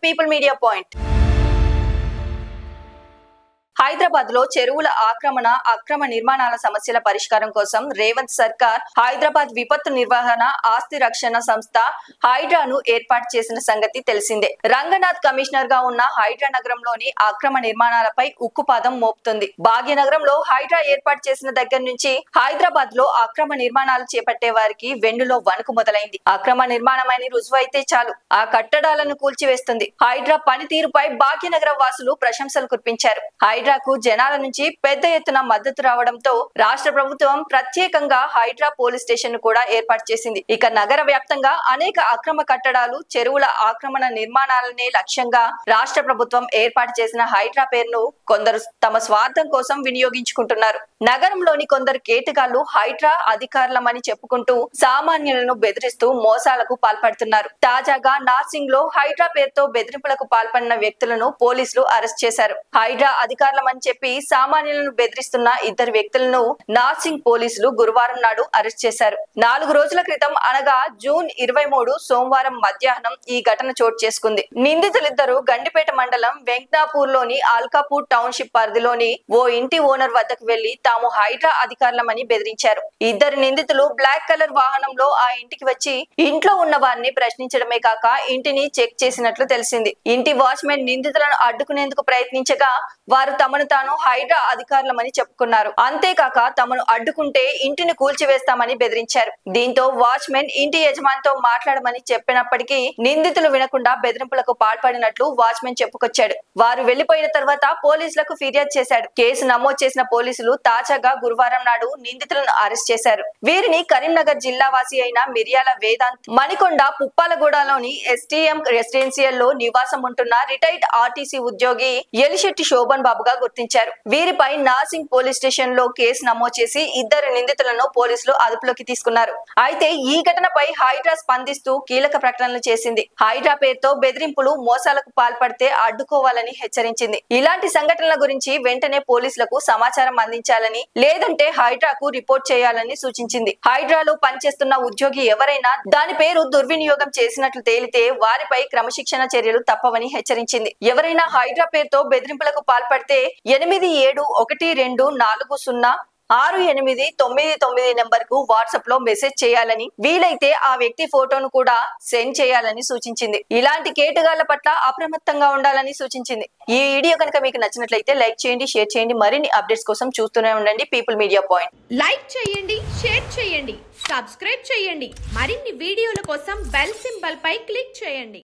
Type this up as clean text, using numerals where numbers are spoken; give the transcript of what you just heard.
People media point. Hyderabad లో చెరువుల ఆక్రమణ అక్రమ నిర్మాణాల సమస్యల పరిష్కారం కోసం రేవంత్ సర్కార్ హైదరాబాద్ విపత్తు నిర్వహణ ఆస్తి రక్షణ సంస్థ హైడ్రాను ఏర్పాటు చేసిన సంగతి తెలిసిందే. రంగనాథ్ కమిషనర్ గా ఉన్న హైడ్రా నగరంలోని అక్రమ నిర్మాణాలపై ఉక్కుపాదం మోపుతుంది. భాగ్యనగరంలో హైడ్రా ఏర్పాటు చేసిన దగ్గర నుంచి హైదరాబాద్ లో అక్రమ నిర్మాణాలు చేపట్టే వారికి వెన్నులో వణుకు మొదలైంది. అక్రమ నిర్మాణమని రుజువైతే చాలు ఆ కట్టడాలను కూల్చివేస్తుంది. హైడ్రా పనితీరుపై భాగ్యనగర వాసులు ప్రశంసలు కురిపించారు. హైడ్రాకు జనాల నుంచి పెద్ద ఎత్తున మద్దతు రావడంతో రాష్ట్ర ప్రభుత్వం ప్రత్యేకంగా హైడ్రా పోలీస్ స్టేషన్ ను కూడా ఏర్పాటు చేసింది. ఇక నగర వ్యాప్తంగా అనేక అక్రమ కట్టడాలు చెరువుల ఆక్రమణ నిర్మాణాలనే లక్ష్యంగా రాష్ట్ర ప్రభుత్వం ఏర్పాటు చేసిన హైడ్రా పేరును కొందరు తమ స్వార్థం కోసం వినియోగించుకుంటున్నారు. నగరంలోని కొందరు కేటుగాళ్లు హైడ్రా అధికారులమని చెప్పుకుంటూ సామాన్యులను బెదిరిస్తూ మోసాలకు పాల్పడుతున్నారు. తాజాగా నార్సింగ్ లో హైడ్రా పేరుతో బెదిరింపులకు పాల్పడిన వ్యక్తులను పోలీసులు అరెస్ట్ చేశారు. హైడ్రా అధికారులమని చెప్పి సామాన్యులను బెదిరిస్తున్న ఇద్దరు వ్యక్తులను నార్సింగ్ పోలీసులు గురువారం నాడు అరెస్ట్ చేశారు. 4 రోజుల క్రితం అనగా జూన్ 23 సోమవారం మధ్యాహ్నం ఈ ఘటన చోటు చేసుకుంది. నిందితులిద్దరూ గండిపేట మండలం వెంకటాపూర్ లోని ఆల్కాపూర్ టౌన్షిప్ పరిధిలోని ఓ ఇంటి ఓనర్ వద్దకు వెళ్లి తాము హైడ్రా అధికారులమని బెదిరించారు. ఇద్దరు నిందితులు బ్లాక్ కలర్ వాహనంలో ఆ ఇంటికి వచ్చి ఇంట్లో ఉన్న వారిని ప్రశ్నించడమే కాక ఇంటిని చెక్ చేసినట్లు తెలిసింది. ఇంటి వాచ్మెన్ నిందితులను అడ్డుకునేందుకు ప్రయత్నించగా వారు తమను తాను హైడ్రా అధికారులమని చెప్పుకున్నారు. అంతేకాక తమను అడ్డుకుంటే ఇంటిని కూల్చివేస్తామని బెదిరించారు. దీంతో వాచ్మెన్ ఇంటి యజమానితో మాట్లాడమని చెప్పినప్పటికీ నిందితులు వినకుండా బెదిరింపులకు పాల్పడినట్లు వాచ్మెన్ చెప్పుకొచ్చాడు. వారు వెళ్లిపోయిన తర్వాత పోలీసులకు ఫిర్యాదు చేశాడు. కేసు నమోదు చేసిన పోలీసులు తాజాగా గురువారం నాడు నిందితులను అరెస్ట్ చేశారు. వీరిని కరీంనగర్ జిల్లా వాసి అయిన మిర్యాల వేదాంత్ మణికొండ పుప్పాలగూడలోని ఎస్టీఎం రెసిడెన్షియల్ లో నివాసం ఉంటున్న రిటైర్డ్ ఆర్టీసీ ఉద్యోగి ఎలిశెట్టి శోభన్ బాబుగా గుర్తించారు. వీరిపై నార్సింగ్ పోలీస్ స్టేషన్ లో కేసు నమోదు చేసి ఇద్దరు నిందితులను పోలీసులు అదుపులోకి తీసుకున్నారు. అయితే ఈ ఘటనపై హైడ్రా స్పందిస్తూ కీలక ప్రకటనలు చేసింది. హైడ్రా పేరుతో బెదిరింపులు మోసాలకు పాల్పడితే అడ్డుకోవాలని హెచ్చరించింది. ఇలాంటి సంఘటనల గురించి వెంటనే పోలీసులకు సమాచారం అందించాలని లేదంటే హైడ్రాకు రిపోర్ట్ చేయాలని సూచించింది. హైడ్రాలో పనిచేస్తున్న ఉద్యోగి ఎవరైనా దాని పేరు దుర్వినియోగం చేసినట్లు తేలితే వారిపై క్రమశిక్షణ చర్యలు తప్పవని హెచ్చరించింది. ఎవరైనా హైడ్రా పేరుతో బెదిరింపులకు పాల్పడితే 8712406899 నెంబర్ కు వాట్సాప్ లో మెసేజ్ చేయాలని వీలైతే ఆ వ్యక్తి ఫోటోను కూడా సెండ్ చేయాలని సూచించింది. ఇలాంటి కేటుగాళ్ల పట్ల అప్రమత్తంగా ఉండాలని సూచించింది. ఈ వీడియో కనుక మీకు నచ్చినట్లయితే లైక్ చేయండి, షేర్ చేయండి. మరిన్ని అప్డేట్స్ కోసం చూస్తూనే ఉండండి పీపుల్ మీడియా పాయింట్. లైక్ చేయండి, షేర్ చేయండి, సబ్స్క్రైబ్ చేయండి. మరిన్ని వీడియోల కోసం బెల్ సింబల్ పై క్లిక్ చేయండి.